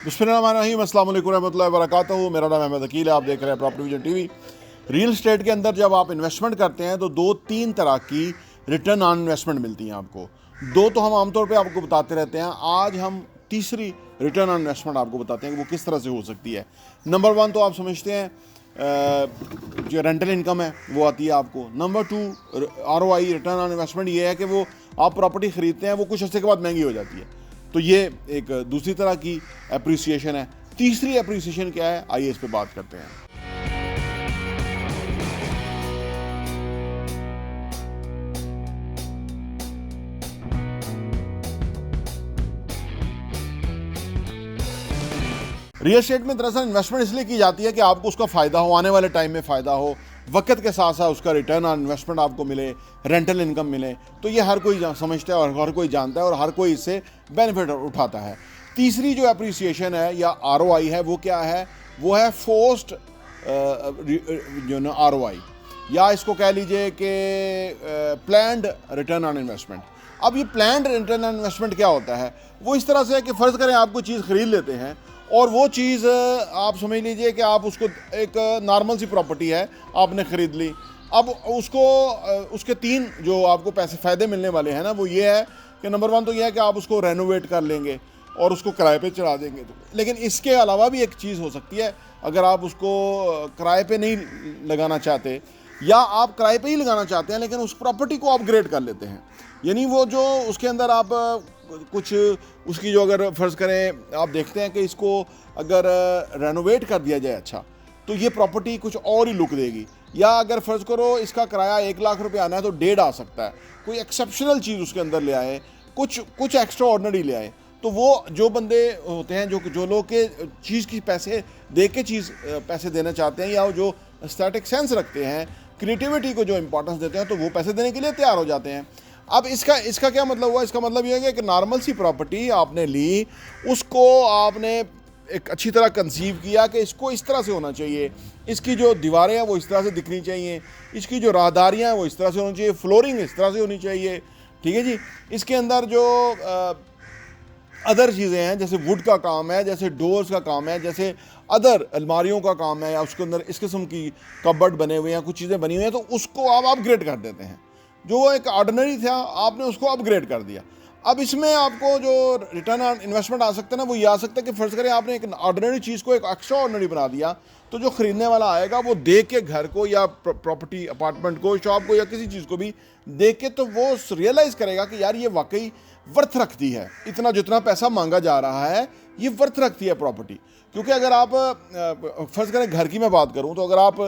बिस्मिल्लाहिर्रहमानिर्रहीम, अस्सलाम वालेकुम रहमतुल्लाहि व बरकातहू। मेरा नाम अहमद अकील है, आप देख रहे हैं property vision TV. Real estate के अंदर जब आप इन्वेस्टमेंट करते हैं तो दो तीन तरह की रिटर्न ऑन इन्वेस्टमेंट मिलती हैं आपको। दो तो हम आमतौर पे आपको बताते रहते हैं, आज हम तीसरी रिटर्न ऑन इन्वेस्टमेंट आपको बताते हैं कि वो किस तरह से हो सकती है। नंबर वन तो आप समझते हैं जो रेंटल इनकम है वो आती है आपको। Number two ROI return on investment ये है कि वो आप प्रॉपर्टी ख़रीदते हैं, वो कुछ अर्से के बाद महंगी हो जाती है, तो ये एक दूसरी तरह की अप्रिसिएशन है। तीसरी अप्रिसिएशन क्या है, आइए इस पे बात करते हैं। रियल एस्टेट में दरअसल इन्वेस्टमेंट इसलिए की जाती है कि आपको उसका फ़ायदा हो, आने वाले टाइम में फ़ायदा हो, वक्त के साथ साथ उसका रिटर्न ऑन इन्वेस्टमेंट आपको मिले, रेंटल इनकम मिले। तो ये हर कोई समझता है और हर कोई जानता है और हर कोई इससे बेनिफिट उठाता है। तीसरी जो अप्रिसिएशन है या ROI है वो क्या है, वो है फोर्स्ड जो ना ROI, या इसको कह लीजिए कि प्लान्ड रिटर्न ऑन इन्वेस्टमेंट। अब ये प्लान्ड रिटर्न ऑन इन्वेस्टमेंट क्या होता है, वो इस तरह से है कि फ़र्ज़ करें आप कोई चीज़ ख़रीद लेते हैं और वो चीज़ आप समझ लीजिए कि आप उसको एक नॉर्मल सी प्रॉपर्टी है आपने ख़रीद ली। अब उसको उसके तीन जो आपको पैसे फ़ायदे मिलने वाले हैं ना, वो ये है कि नंबर वन तो ये है कि आप उसको रेनोवेट कर लेंगे और उसको किराए पे चढ़ा देंगे। लेकिन इसके अलावा भी एक चीज़ हो सकती है, अगर आप उसको किराए पे नहीं लगाना चाहते या आप किराए पे ही लगाना चाहते हैं लेकिन उस प्रॉपर्टी को अपग्रेड कर लेते हैं, यानी वो जो उसके अंदर आप कुछ उसकी जो अगर फ़र्ज़ करें आप देखते हैं कि इसको अगर रेनोवेट कर दिया जाए अच्छा, तो ये प्रॉपर्टी कुछ और ही लुक देगी। या अगर फ़र्ज़ करो इसका किराया 1 लाख रुपये आना है तो 1.5 आ सकता है, कोई एक्सेप्शनल चीज़ उसके अंदर ले आए, कुछ एक्स्ट्रा ऑर्डिनरी ले आए, तो वो जो बंदे होते हैं जो लोग के चीज़ की पैसे दे के चीज़ पैसे देना चाहते हैं या जो एस्थेटिक सेंस रखते हैं, क्रिएटिविटी को जो इंपॉर्टेंस देते हैं, तो वो पैसे देने के लिए तैयार हो जाते हैं। अब इसका क्या मतलब हुआ, इसका मतलब ये है कि एक नॉर्मल सी प्रॉपर्टी आपने ली, उसको आपने एक अच्छी तरह कंसीव किया कि इसको इस तरह से होना चाहिए, इसकी जो दीवारें हैं वो इस तरह से दिखनी चाहिए, इसकी जो राहदारियाँ हैं वो इस तरह से होनी चाहिए, फ्लोरिंग इस तरह से होनी चाहिए, ठीक है जी। इसके अंदर जो अदर चीज़ें हैं जैसे वुड का काम है, जैसे डोर्स का काम है, जैसे अदर अलमारियों का काम है, या उसके अंदर इस किस्म की कबर्ड बने हुए हैं, कुछ चीज़ें बनी हुई हैं, तो उसको आप अपग्रेड कर देते हैं। जो एक ऑर्डिनरी था आपने उसको अपग्रेड कर दिया। अब इसमें आपको जो रिटर्न ऑन इन्वेस्टमेंट आ सकता है ना, वो ये आ सकता है कि फ़र्ज़ करें आपने एक ऑर्डिनरी चीज़ को एक एक्स्ट्रा ऑर्डिनरी बना दिया, तो जो ख़रीदने वाला आएगा वो देख के घर को या प्रॉपर्टी अपार्टमेंट को, शॉप को या किसी चीज़ को भी देख के तो वो रियलाइज़ करेगा कि यार ये वाकई वर्थ रखती है, इतना जितना पैसा मांगा जा रहा है ये वर्थ रखती है प्रॉपर्टी। क्योंकि अगर आप फ़र्ज़ करें घर की मैं बात करूं, तो अगर आप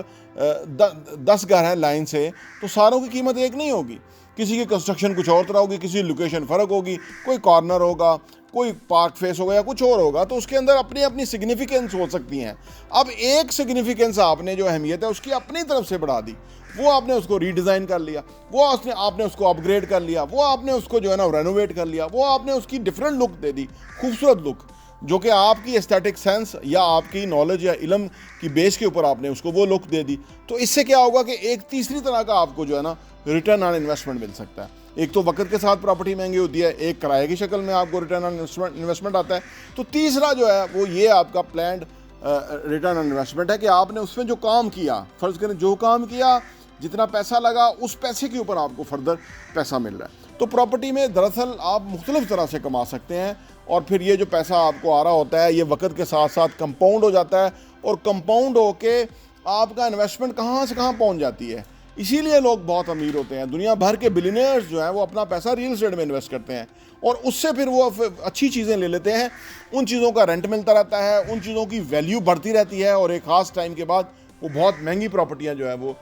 10 घर हैं लाइन से, तो सारों की कीमत एक नहीं होगी, किसी की कंस्ट्रक्शन कुछ और तरह होगी, किसी की लोकेशन फ़र्क होगी, कोई कॉर्नर होगा, कोई पार्क फेस होगा या कुछ और होगा, तो उसके अंदर अपनी अपनी सिग्निफिकेंस हो सकती हैं। अब एक सिग्निफिकेंस आपने जो अहमियत है उसकी अपनी तरफ से बढ़ा दी, वो आपने उसको रीडिज़ाइन कर लिया, वो आपने उसको अपग्रेड कर लिया, वो आपने उसको जो है ना रेनोवेट कर लिया, वो आपने उसकी डिफरेंट लुक दे दी, खूबसूरत लुक, जो कि आपकी एस्थेटिक सेंस या आपकी नॉलेज या इल्म की बेस के ऊपर आपने उसको वो लुक दे दी। तो इससे क्या होगा कि एक तीसरी तरह का आपको जो है ना रिटर्न ऑन इन्वेस्टमेंट मिल सकता है। एक तो वक्त के साथ प्रॉपर्टी महंगी होती है, एक किराए की शक्ल में आपको रिटर्न ऑन इन्वेस्टमेंट आता है। तो तीसरा जो है वो ये आपका प्लान्ड रिटर्न ऑन इन्वेस्टमेंट है कि आपने उसमें जो काम किया, फ़र्ज़ करें जो काम किया, जितना पैसा लगा, उस पैसे के ऊपर आपको फर्दर पैसा मिल रहा है। तो प्रॉपर्टी में दरअसल आप मुख्तलिफ़ तरह से कमा सकते हैं और फिर ये जो पैसा आपको आ रहा होता है ये वक्त के साथ साथ कंपाउंड हो जाता है और कंपाउंड होके आपका इन्वेस्टमेंट कहाँ से कहाँ पहुँच जाती है। इसीलिए लोग बहुत अमीर होते हैं, दुनिया भर के बिलियनियर्स जो हैं वो अपना पैसा रियल एस्टेट में इन्वेस्ट करते हैं और उससे फिर वो अच्छी चीज़ें ले लेते हैं, उन चीज़ों का रेंट मिलता रहता है, उन चीज़ों की वैल्यू बढ़ती रहती है और एक ख़ास टाइम के बाद वो बहुत महंगी प्रॉपर्टियाँ जो है वो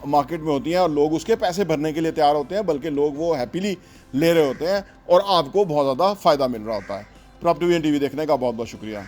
मार्केट में होती हैं और लोग उसके पैसे भरने के लिए तैयार होते हैं, बल्कि लोग वो हैप्पीली ले रहे होते हैं और आपको बहुत ज़्यादा फ़ायदा मिल रहा होता है। प्रॉपर्टी विजन टीवी देखने का बहुत बहुत शुक्रिया।